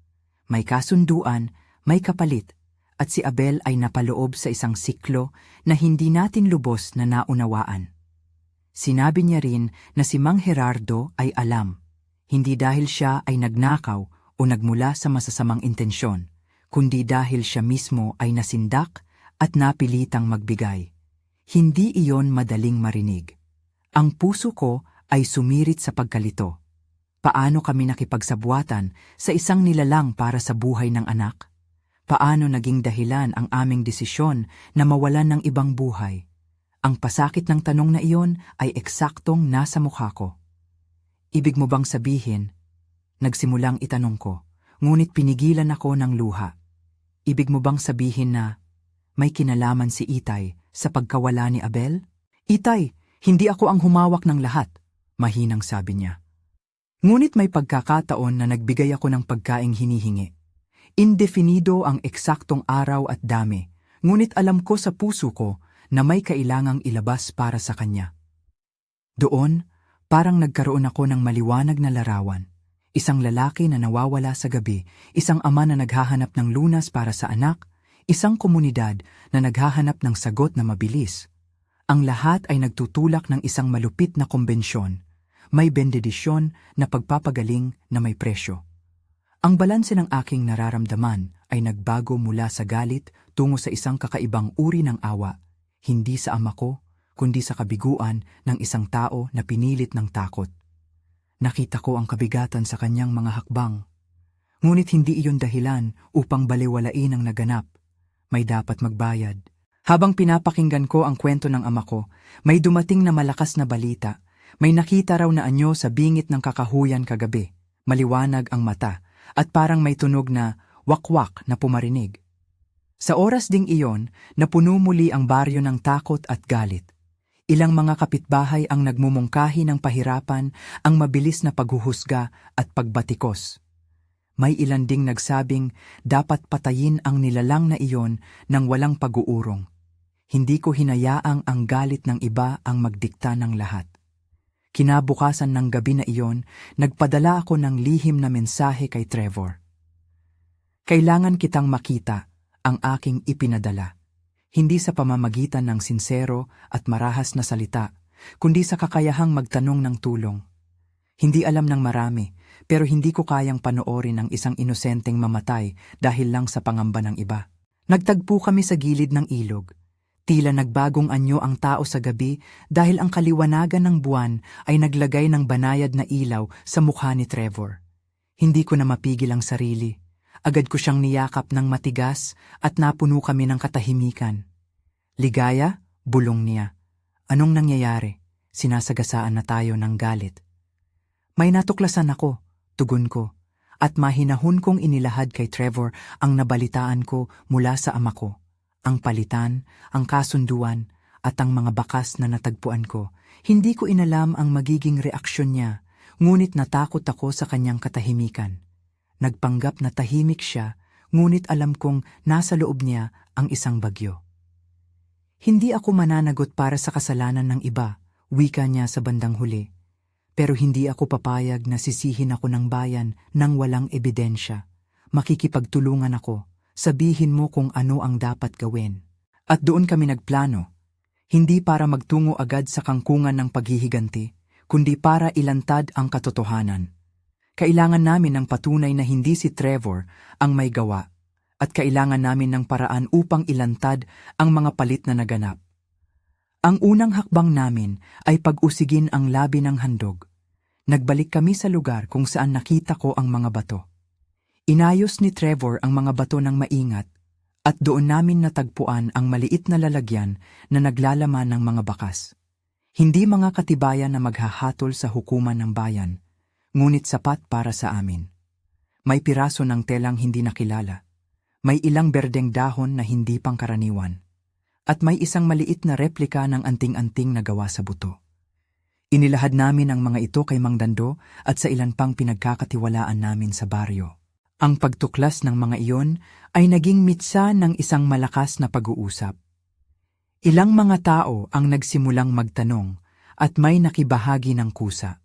May kasunduan, may kapalit, at si Abel ay napaloob sa isang siklo na hindi natin lubos na naunawaan. Sinabi niya rin na si Mang Gerardo ay alam, hindi dahil siya ay nagnakaw o nagmula sa masasamang intensyon, kundi dahil siya mismo ay nasindak at napilitang magbigay. Hindi iyon madaling marinig. Ang puso ko ay sumirit sa pagkalito. Paano kami nakipagsabuatan sa isang nilalang para sa buhay ng anak? Paano naging dahilan ang aming desisyon na mawalan ng ibang buhay? Ang pasakit ng tanong na iyon ay eksaktong nasa mukha ko. Ibig mo bang sabihin? Nagsimulang itanong ko, ngunit pinigilan ako ng luha. Ibig mo bang sabihin na may kinalaman si Itay sa pagkawala ni Abel? Itay, hindi ako ang humawak ng lahat, mahinang sabi niya. Ngunit may pagkakataon na nagbigay ako ng pagkaing hinihingi. Indefinido ang eksaktong araw at dami, ngunit alam ko sa puso ko na may kailangang ilabas para sa kanya. Doon, parang nagkaroon ako ng maliwanag na larawan. Isang lalaki na nawawala sa gabi, isang ama na naghahanap ng lunas para sa anak, isang komunidad na naghahanap ng sagot na mabilis. Ang lahat ay nagtutulak ng isang malupit na kombensyon. May bendedisyon na pagpapagaling na may presyo. Ang balanse ng aking nararamdaman ay nagbago mula sa galit tungo sa isang kakaibang uri ng awa, hindi sa ama ko, kundi sa kabiguan ng isang tao na pinilit ng takot. Nakita ko ang kabigatan sa kanyang mga hakbang. Ngunit hindi iyon dahilan upang balewalain ang naganap. May dapat magbayad. Habang pinapakinggan ko ang kwento ng ama ko, may dumating na malakas na balita. May nakita raw na anyo sa bingit ng kakahuyan kagabi. Maliwanag ang mata at parang may tunog na wakwak na pumarinig. Sa oras ding iyon, napuno muli ang baryo ng takot at galit. Ilang mga kapitbahay ang nagmumungkahi ng pahirapan, ang mabilis na paghuhusga at pagbatikos. May ilan ding nagsabing dapat patayin ang nilalang na iyon nang walang pag-uurong. Hindi ko hinayaang ang galit ng iba ang magdikta ng lahat. Kinabukasan ng gabi na iyon, nagpadala ako ng lihim na mensahe kay Trevor. Kailangan kitang makita, ang aking ipinadala. Hindi sa pamamagitan ng sinsero at marahas na salita, kundi sa kakayahang magtanong ng tulong. Hindi alam ng marami, pero hindi ko kayang panoorin ang isang inosenteng mamatay dahil lang sa pangamba ng iba. Nagtagpo kami sa gilid ng ilog. Tila nagbagong anyo ang tao sa gabi dahil ang kaliwanagan ng buwan ay naglagay ng banayad na ilaw sa mukha ni Trevor. Hindi ko na mapigil ang sarili. Agad ko siyang niyakap ng matigas at napuno kami ng katahimikan. Ligaya, bulong niya. Anong nangyayari? Sinasagasaan na tayo ng galit. May natuklasan ako, tugon ko, at mahinahon kong inilahad kay Trevor ang nabalitaan ko mula sa ama ko. Ang palitan, ang kasunduan, at ang mga bakas na natagpuan ko. Hindi ko inalam ang magiging reaksyon niya, ngunit natakot ako sa kanyang katahimikan. Nagpanggap na tahimik siya, ngunit alam kong nasa loob niya ang isang bagyo. Hindi ako mananagot para sa kasalanan ng iba, wika niya sa bandang huli. Pero hindi ako papayag na sisihin ako ng bayan nang walang ebidensya. Makikipagtulungan ako, sabihin mo kung ano ang dapat gawin. At doon kami nagplano, hindi para magtungo agad sa kangkungan ng paghihiganti, kundi para ilantad ang katotohanan. Kailangan namin ng patunay na hindi si Trevor ang may gawa at kailangan namin ng paraan upang ilantad ang mga palit na naganap. Ang unang hakbang namin ay pag-usigin ang labi ng handog. Nagbalik kami sa lugar kung saan nakita ko ang mga bato. Inayos ni Trevor ang mga bato ng maingat At doon namin natagpuan ang maliit na lalagyan na naglalaman ng mga bakas. Hindi mga katibayan na maghahatol sa hukuman ng bayan, ngunit sapat para sa amin. May piraso ng telang hindi nakilala. May ilang berdeng dahon na hindi pangkaraniwan. At may isang maliit na replika ng anting-anting na gawa sa buto. Inilahad namin ang mga ito kay Mang Dando at sa ilan pang pinagkakatiwalaan namin sa baryo. Ang pagtuklas ng mga iyon ay naging mitsa ng isang malakas na pag-uusap. Ilang mga tao ang nagsimulang magtanong at may nakibahagi ng kusa.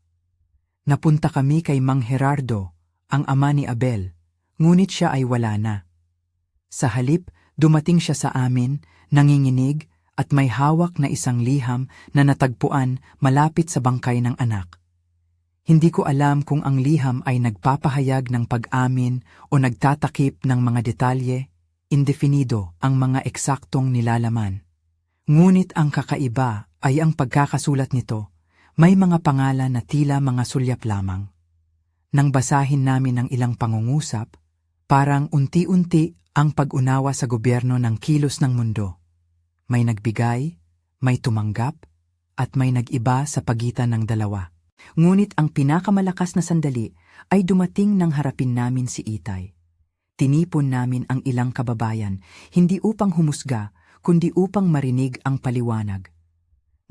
Napunta kami kay Mang Gerardo, ang ama ni Abel, ngunit siya ay wala na. Sa halip, dumating siya sa amin, nanginginig at may hawak na isang liham na natagpuan malapit sa bangkay ng anak. Hindi ko alam kung ang liham ay nagpapahayag ng pag-amin o nagtatakip ng mga detalye, indefinido ang mga eksaktong nilalaman. Ngunit ang kakaiba ay ang pagkakasulat nito, may mga pangalan na tila mga sulyap lamang. Nang basahin namin ang ilang pangungusap, parang unti-unti ang pag-unawa sa gobyerno ng kilos ng mundo. May nagbigay, may tumanggap, at may nag-iba sa pagitan ng dalawa. Ngunit ang pinakamalakas na sandali ay dumating nang harapin namin si Itay. Tinipon namin ang ilang kababayan, hindi upang humusga, kundi upang marinig ang paliwanag.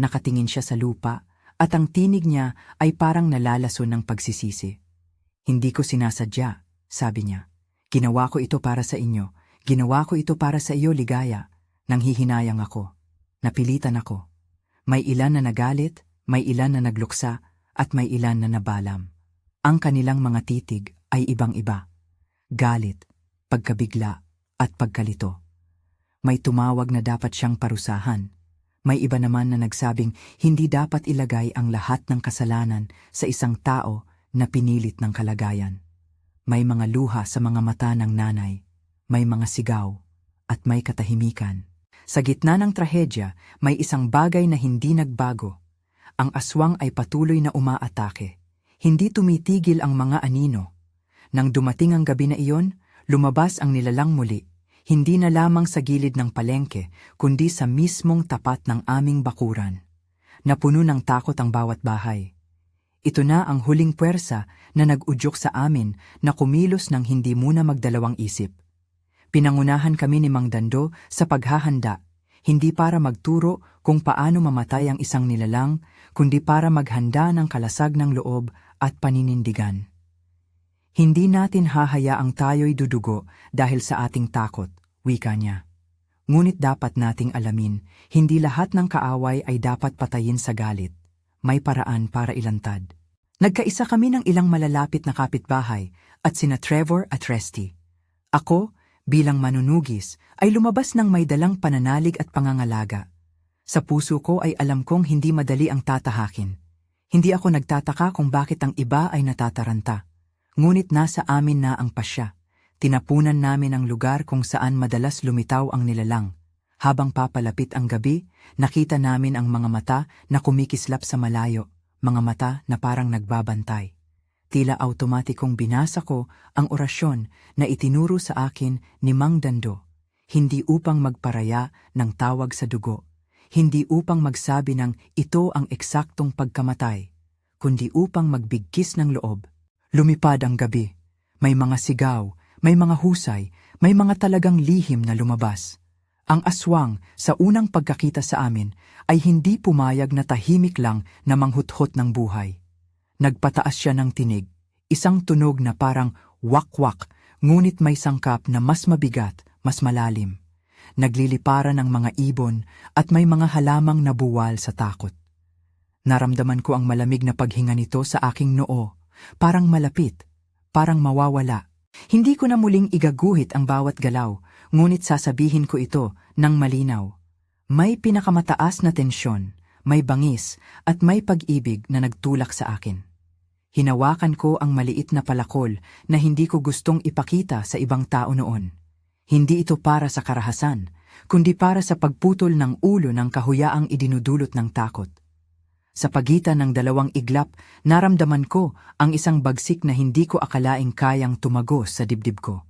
Nakatingin siya sa lupa at ang tinig niya ay parang nalalason ng pagsisisi. Hindi ko sinasadya, sabi niya. Ginawa ko ito para sa inyo. Ginawa ko ito para sa iyo, Ligaya. Nanghihinayang ako. Napilitan ako. May ilan na nagalit, may ilan na nagluksa, at may ilan na nabalam. Ang kanilang mga titig ay ibang-iba. Galit, pagkabigla, at pagkalito. May tumawag na dapat siyang parusahan. May iba naman na nagsabing hindi dapat ilagay ang lahat ng kasalanan sa isang tao na pinilit ng kalagayan. May mga luha sa mga mata ng nanay, may mga sigaw, at may katahimikan. Sa gitna ng trahedya, may isang bagay na hindi nagbago. Ang aswang ay patuloy na umaatake. Hindi tumitigil ang mga anino. Nang dumating ang gabi na iyon, lumabas ang nilalang muli. Hindi na lamang sa gilid ng palengke, kundi sa mismong tapat ng aming bakuran. Napuno ng takot ang bawat bahay. Ito na ang huling puwersa na nag-udyok sa amin na kumilos ng hindi muna magdalawang isip. Pinangunahan kami ni Mang Dando sa paghahanda, hindi para magturo kung paano mamatay ang isang nilalang, kundi para maghanda ng kalasag ng loob at paninindigan. Hindi natin hahayaang tayo'y dudugo dahil sa ating takot, wika niya. Ngunit dapat nating alamin, hindi lahat ng kaaway ay dapat patayin sa galit. May paraan para ilantad. Nagkaisa kami ng ilang malalapit na kapitbahay at sina Trevor at Resty. Ako, bilang manunugis, ay lumabas ng may dalang pananalig at pangangalaga. Sa puso ko ay alam kong hindi madali ang tatahakin. Hindi ako nagtataka kung bakit ang iba ay natataranta. Ngunit nasa amin na ang pasya. Tinapunan namin ang lugar kung saan madalas lumitaw ang nilalang. Habang papalapit ang gabi, nakita namin ang mga mata na kumikislap sa malayo, mga mata na parang nagbabantay. Tila automatikong binasa ko ang orasyon na itinuro sa akin ni Mang Dando, hindi upang magparaya ng tawag sa dugo, hindi upang magsabi ng ito ang eksaktong pagkamatay, kundi upang magbigkis ng loob. Lumipad ang gabi, may mga sigaw, may mga husay, may mga talagang lihim na lumabas. Ang aswang sa unang pagkakita sa amin ay hindi pumayag na tahimik lang na manghuthot ng buhay. Nagpataas siya ng tinig, isang tunog na parang wak-wak, ngunit may sangkap na mas mabigat, mas malalim. Nagliliparan ang mga ibon at may mga halamang nabuwal sa takot. Naramdaman ko ang malamig na paghinga nito sa aking noo, parang malapit, parang mawawala. Hindi ko na muling igaguhit ang bawat galaw, ngunit sasabihin ko ito ng malinaw. May pinakamataas na tensyon, may bangis at may pag-ibig na nagtulak sa akin. Hinawakan ko ang maliit na palakol na hindi ko gustong ipakita sa ibang tao noon. Hindi ito para sa karahasan, kundi para sa pagputol ng ulo ng kahuyaang idinudulot ng takot. Sa pagitan ng dalawang iglap, naramdaman ko ang isang bagsik na hindi ko akalaing kayang tumagos sa dibdib ko.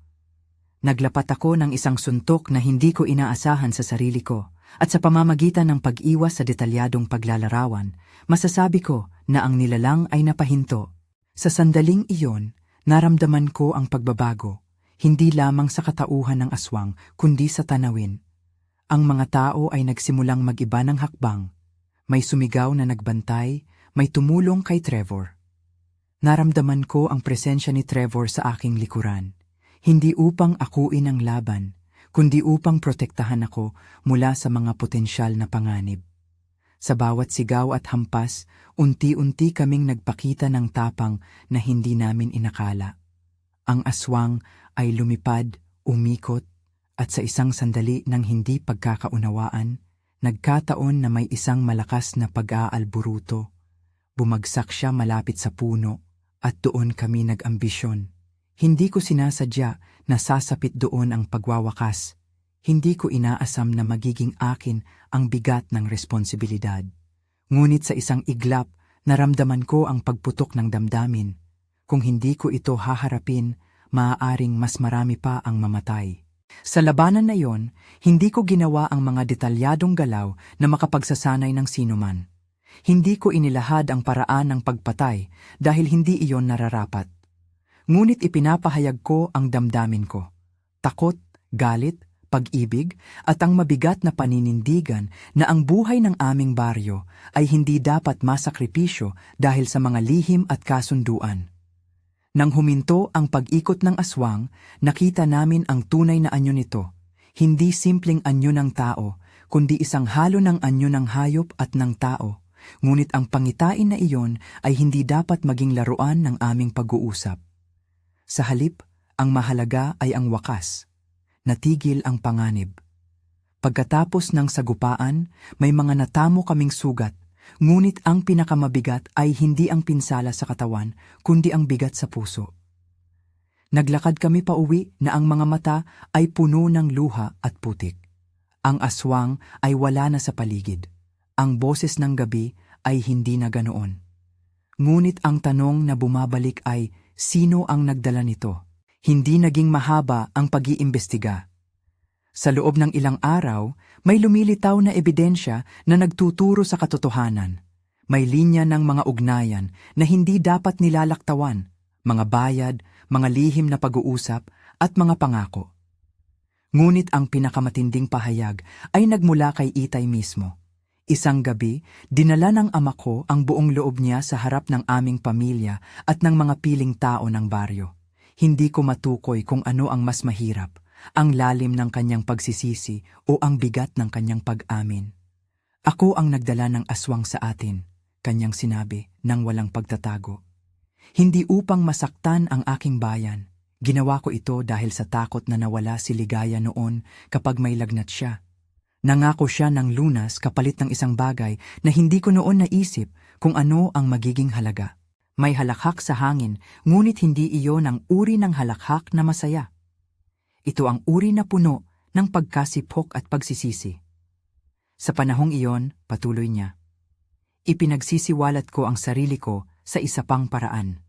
Naglapat ako ng isang suntok na hindi ko inaasahan sa sarili ko, at sa pamamagitan ng pag-iwas sa detalyadong paglalarawan, masasabi ko na ang nilalang ay napahinto. Sa sandaling iyon, naramdaman ko ang pagbabago, hindi lamang sa katauhan ng aswang, kundi sa tanawin. Ang mga tao ay nagsimulang mag-iba ng hakbang. May sumigaw na nagbantay, may tumulong kay Trevor. Naramdaman ko ang presensya ni Trevor sa aking likuran. Hindi upang akuin ang laban, kundi upang protektahan ako mula sa mga potensyal na panganib. Sa bawat sigaw at hampas, unti-unti kaming nagpakita ng tapang na hindi namin inakala. Ang aswang ay lumipad, umikot, at sa isang sandali ng hindi pagkakaunawaan, nagkataon na may isang malakas na pag-aalburuto. Bumagsak siya malapit sa puno, at doon kami nag-ambisyon. Hindi ko sinasadya na sasapit doon ang pagwawakas. Hindi ko inaasam na magiging akin ang bigat ng responsibilidad. Ngunit sa isang iglap, naramdaman ko ang pagputok ng damdamin. Kung hindi ko ito haharapin, maaaring mas marami pa ang mamatay. Sa labanan na iyon, hindi ko ginawa ang mga detalyadong galaw na makapagsasanay ng sinuman. Hindi ko inilahad ang paraan ng pagpatay dahil hindi iyon nararapat. Ngunit ipinapahayag ko ang damdamin ko. Takot, galit, pag-ibig, at ang mabigat na paninindigan na ang buhay ng aming baryo ay hindi dapat masakripisyo dahil sa mga lihim at kasunduan. Nang huminto ang pag-ikot ng aswang, nakita namin ang tunay na anyo nito. Hindi simpleng anyo ng tao, kundi isang halo ng anyo ng hayop at ng tao. Ngunit ang pangitain na iyon ay hindi dapat maging laruan ng aming pag-uusap. Sa halip, ang mahalaga ay ang wakas. Natigil ang panganib. Pagkatapos ng sagupaan, may mga natamo kaming sugat, ngunit ang pinakamabigat ay hindi ang pinsala sa katawan, kundi ang bigat sa puso. Naglakad kami pauwi na ang mga mata ay puno ng luha at putik. Ang aswang ay wala na sa paligid. Ang boses ng gabi ay hindi na ganoon. Ngunit ang tanong na bumabalik ay, sino ang nagdala nito? Hindi naging mahaba ang pag-iimbestiga. Sa loob ng ilang araw, may lumilitaw na ebidensya na nagtuturo sa katotohanan. May linya ng mga ugnayan na hindi dapat nilalaktawan, mga bayad, mga lihim na pag-uusap, at mga pangako. Ngunit ang pinakamatinding pahayag ay nagmula kay Itay mismo. Isang gabi, dinala ng ama ko ang buong loob niya sa harap ng aming pamilya at ng mga piling tao ng baryo. Hindi ko matukoy kung ano ang mas mahirap, ang lalim ng kanyang pagsisisi o ang bigat ng kanyang pag-amin. Ako ang nagdala ng aswang sa atin, kanyang sinabi nang walang pagtatago. Hindi upang masaktan ang aking bayan. Ginawa ko ito dahil sa takot na nawala si Ligaya noon kapag may lagnat siya. Nangako siya ng lunas kapalit ng isang bagay na hindi ko noon naisip kung ano ang magiging halaga. May halakhak sa hangin, ngunit hindi iyon ang uri ng halakhak na masaya. Ito ang uri na puno ng pagkasiphok at pagsisisi. Sa panahong iyon, patuloy niya, ipinagsisiwalat ko ang sarili ko sa isa pang paraan.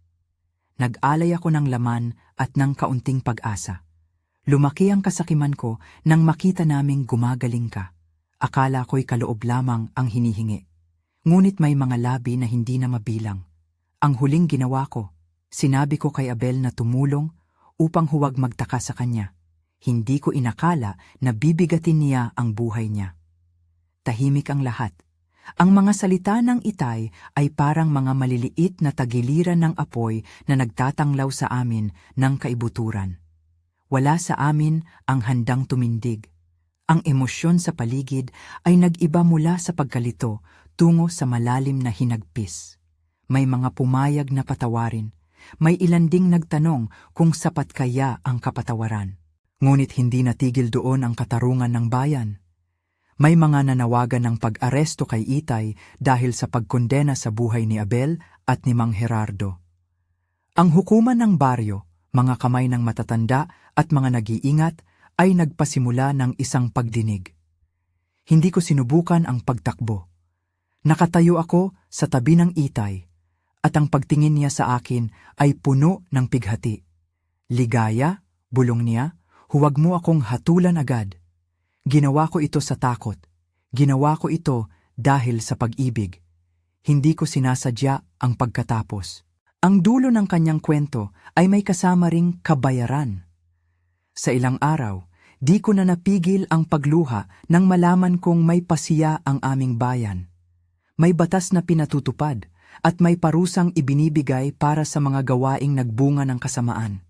Nag-alay ako ng laman at ng kaunting pag-asa. Lumaki ang kasakiman ko nang makita naming gumagaling ka. Akala ko'y kaloob lamang ang hinihingi. Ngunit may mga labi na hindi na mabilang. Ang huling ginawa ko, sinabi ko kay Abel na tumulong upang huwag magtaka sa kanya. Hindi ko inakala na bibigatin niya ang buhay niya. Tahimik ang lahat. Ang mga salita ng Itay ay parang mga maliliit na tagiliran ng apoy na nagtatanglaw sa amin ng kaibuturan. Wala sa amin ang handang tumindig. Ang emosyon sa paligid ay nag-iba mula sa pagkalito tungo sa malalim na hinagpis. May mga pumayag na patawarin. May ilan ding nagtanong kung sapat kaya ang kapatawaran. Ngunit hindi natigil doon ang katarungan ng bayan. May mga nanawagan ng pag-aresto kay Itay dahil sa pagkondena sa buhay ni Abel at ni Mang Gerardo. Ang hukuman ng baryo, mga kamay ng matatanda at mga nag-iingat ay nagpasimula ng isang pagdinig. Hindi ko sinubukan ang pagtakbo. Nakatayo ako sa tabi ng Itay at ang pagtingin niya sa akin ay puno ng pighati. Ligaya, bulong niya, Huwag mo akong hatulan agad. Ginawa ko ito sa takot. Ginawa ko ito dahil sa pag-ibig. Hindi ko sinasadya ang pagkatapos. Ang dulo ng kanyang kwento ay may kasama ring kabayaran. Sa ilang araw, di ko na napigil ang pagluha nang malaman kong may pasiya ang aming bayan. May batas na pinatutupad at may parusang ibinibigay para sa mga gawaing nagbunga ng kasamaan.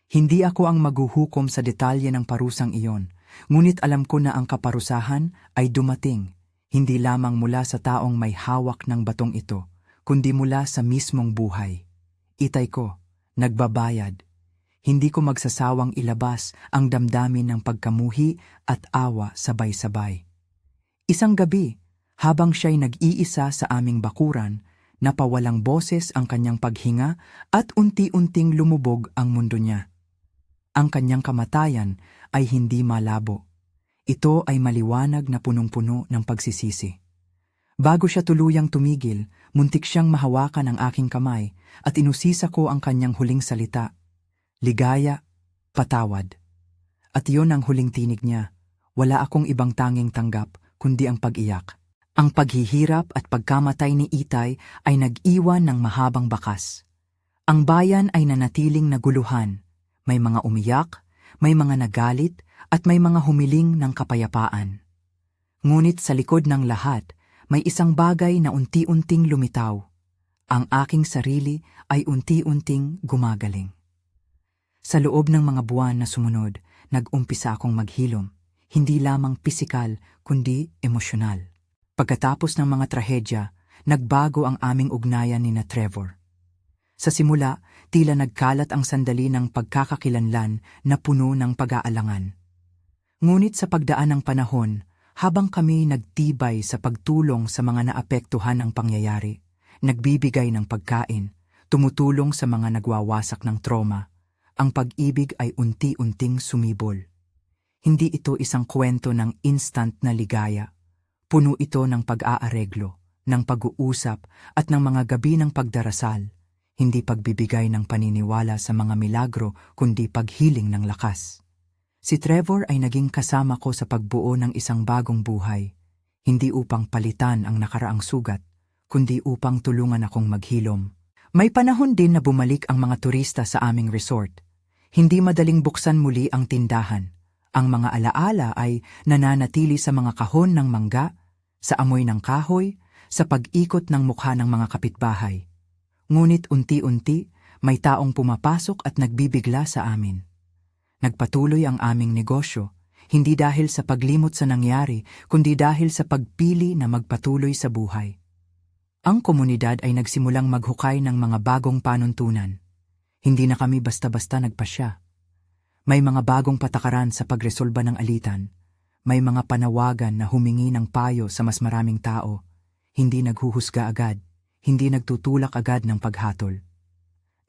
Hindi ako ang maghuhukom sa detalye ng parusang iyon, ngunit alam ko na ang kaparusahan ay dumating, hindi lamang mula sa taong may hawak ng batong ito, kundi mula sa mismong buhay. Itay ko, nagbabayad. Hindi ko magsasawang ilabas ang damdamin ng pagkamuhi at awa sabay-sabay. Isang gabi, habang siya'y nag-iisa sa aming bakuran, napawalang boses ang kanyang paghinga at unti-unting lumubog ang mundo niya. Ang kanyang kamatayan ay hindi malabo. Ito ay maliwanag na punong-puno ng pagsisisi. Bago siya tuluyang tumigil, muntik siyang mahawakan ang aking kamay at inusisa ko ang kanyang huling salita. Ligaya, patawad. At iyon ang huling tinig niya. Wala akong ibang tanging tanggap kundi ang pag-iyak. Ang paghihirap at pagkamatay ni Itay ay nag-iwan ng mahabang bakas. Ang bayan ay nanatiling naguluhan. May mga umiyak, may mga nagalit, at may mga humiling ng kapayapaan. Ngunit sa likod ng lahat, may isang bagay na unti-unting lumitaw. Ang aking sarili ay unti-unting gumagaling. Sa loob ng mga buwan na sumunod, nag-umpisa akong maghilom, hindi lamang pisikal kundi emosyonal. Pagkatapos ng mga trahedya, nagbago ang aming ugnayan ni Trevor. Sa simula, tila nagkalat ang sandali ng pagkakakilanlan na puno ng pag-aalangan. Ngunit sa pagdaan ng panahon, habang kami nagtibay sa pagtulong sa mga naapektuhan ng pangyayari, nagbibigay ng pagkain, tumutulong sa mga nagwawasak ng trauma, ang pag-ibig ay unti-unting sumibol. Hindi ito isang kwento ng instant na ligaya. Puno ito ng pag-aareglo, ng pag-uusap at ng mga gabi ng pagdarasal, hindi pagbibigay ng paniniwala sa mga milagro kundi paghiling ng lakas. Si Trevor ay naging kasama ko sa pagbuo ng isang bagong buhay, hindi upang palitan ang nakaraang sugat, kundi upang tulungan akong maghilom. May panahon din na bumalik ang mga turista sa aming resort. Hindi madaling buksan muli ang tindahan. Ang mga alaala ay nananatili sa mga kahon ng mangga, sa amoy ng kahoy, sa pag-ikot ng mukha ng mga kapitbahay. Ngunit unti-unti, may taong pumapasok at nagbibigla sa amin. Nagpatuloy ang aming negosyo, hindi dahil sa paglimot sa nangyari, kundi dahil sa pagpili na magpatuloy sa buhay. Ang komunidad ay nagsimulang maghukay ng mga bagong panuntunan. Hindi na kami basta-basta nagpasya. May mga bagong patakaran sa pagresolba ng alitan. May mga panawagan na humingi ng payo sa mas maraming tao. Hindi naghuhusga agad, hindi nagtutulak agad ng paghatol.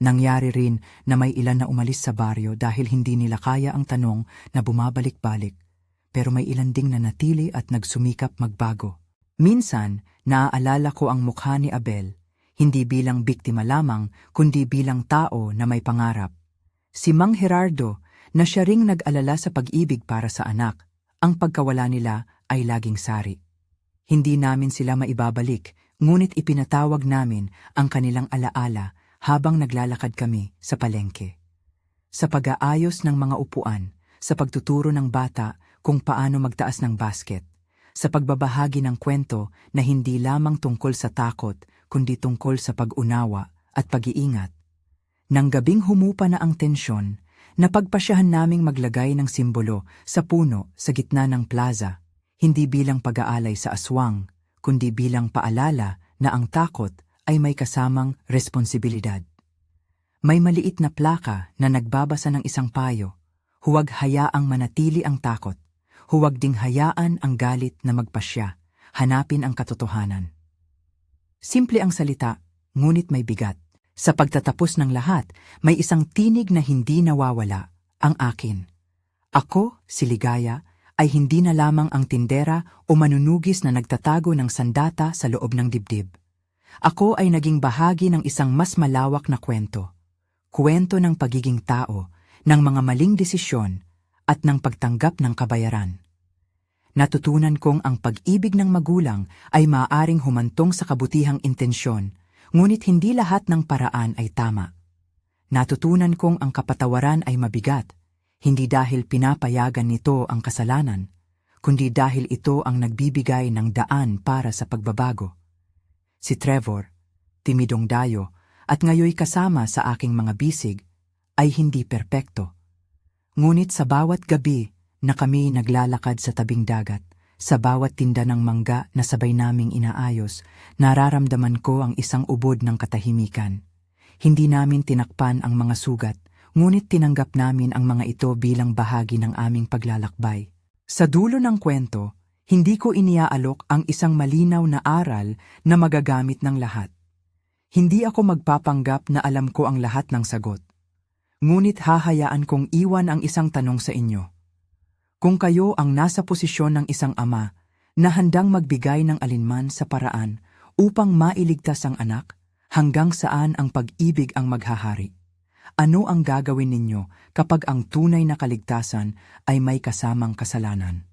Nangyari rin na may ilan na umalis sa baryo dahil hindi nila kaya ang tanong na bumabalik-balik, pero may ilan ding nanatili at nagsumikap magbago. Minsan, naaalala ko ang mukha ni Abel, hindi bilang biktima lamang, kundi bilang tao na may pangarap. Si Mang Gerardo, na siya ring nag-alala sa pag-ibig para sa anak, ang pagkawala nila ay laging sari. Hindi namin sila maibabalik, ngunit ipinatawag namin ang kanilang alaala habang naglalakad kami sa palengke. Sa pag-aayos ng mga upuan, sa pagtuturo ng bata kung paano magtaas ng basket, sa pagbabahagi ng kwento na hindi lamang tungkol sa takot, kundi tungkol sa pag-unawa at pag-iingat. Nang gabing humupa na ang tensyon, napagpasyahan naming maglagay ng simbolo sa puno sa gitna ng plaza, hindi bilang pag-aalay sa aswang, kundi bilang paalala na ang takot ay may kasamang responsibilidad. May maliit na plaka na nagbabasa ng isang payo, huwag hayaang manatili ang takot, huwag ding hayaan ang galit na magpasya, hanapin ang katotohanan. Simple ang salita, ngunit may bigat. Sa pagtatapos ng lahat, may isang tinig na hindi nawawala, ang akin. Ako, si Ligaya, ay hindi na lamang ang tindera o manunugis na nagtatago ng sandata sa loob ng dibdib. Ako ay naging bahagi ng isang mas malawak na kwento. Kwento ng pagiging tao, ng mga maling desisyon, at ng pagtanggap ng kabayaran. Natutunan kong ang pag-ibig ng magulang ay maaaring humantong sa kabutihang intensyon, ngunit hindi lahat ng paraan ay tama. Natutunan kong ang kapatawaran ay mabigat, hindi dahil pinapayagan nito ang kasalanan, kundi dahil ito ang nagbibigay ng daan para sa pagbabago. Si Trevor, timidong dayo, at ngayoy kasama sa aking mga bisig, ay hindi perpekto. Ngunit sa bawat gabi na kami naglalakad sa tabing dagat, sa bawat tinda ng mangga na sabay naming inaayos, nararamdaman ko ang isang ubod ng katahimikan. Hindi namin tinakpan ang mga sugat, ngunit tinanggap namin ang mga ito bilang bahagi ng aming paglalakbay. Sa dulo ng kwento, hindi ko iniaalok ang isang malinaw na aral na magagamit ng lahat. Hindi ako magpapanggap na alam ko ang lahat ng sagot. Ngunit hahayaan kong iwan ang isang tanong sa inyo. Kung kayo ang nasa posisyon ng isang ama na handang magbigay ng alinman sa paraan upang mailigtas ang anak, hanggang saan ang pag-ibig ang maghahari? Ano ang gagawin ninyo kapag ang tunay na kaligtasan ay may kasamang kasalanan?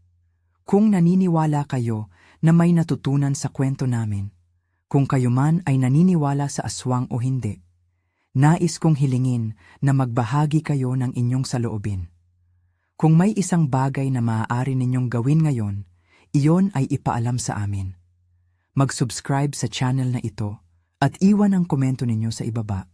Kung naniniwala kayo na may natutunan sa kwento namin, kung kayo man ay naniniwala sa aswang o hindi, nais kong hilingin na magbahagi kayo ng inyong saloobin. Kung may isang bagay na maaari ninyong gawin ngayon, iyon ay ipaalam sa amin. Mag-subscribe sa channel na ito at iwan ang komento ninyo sa ibaba.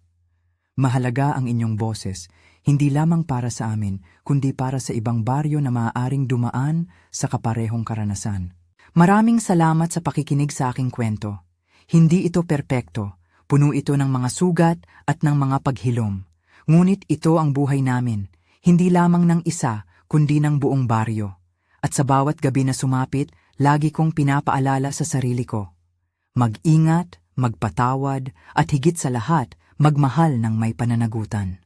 Mahalaga ang inyong boses, hindi lamang para sa amin, kundi para sa ibang baryo na maaaring dumaan sa kaparehong karanasan. Maraming salamat sa pakikinig sa aking kwento. Hindi ito perpekto, puno ito ng mga sugat at ng mga paghilom. Ngunit ito ang buhay namin, hindi lamang ng isa, kundi ng buong baryo. At sa bawat gabi na sumapit, lagi kong pinapaalala sa sarili ko. Mag-ingat, magpatawad, at higit sa lahat, magmahal ng may pananagutan.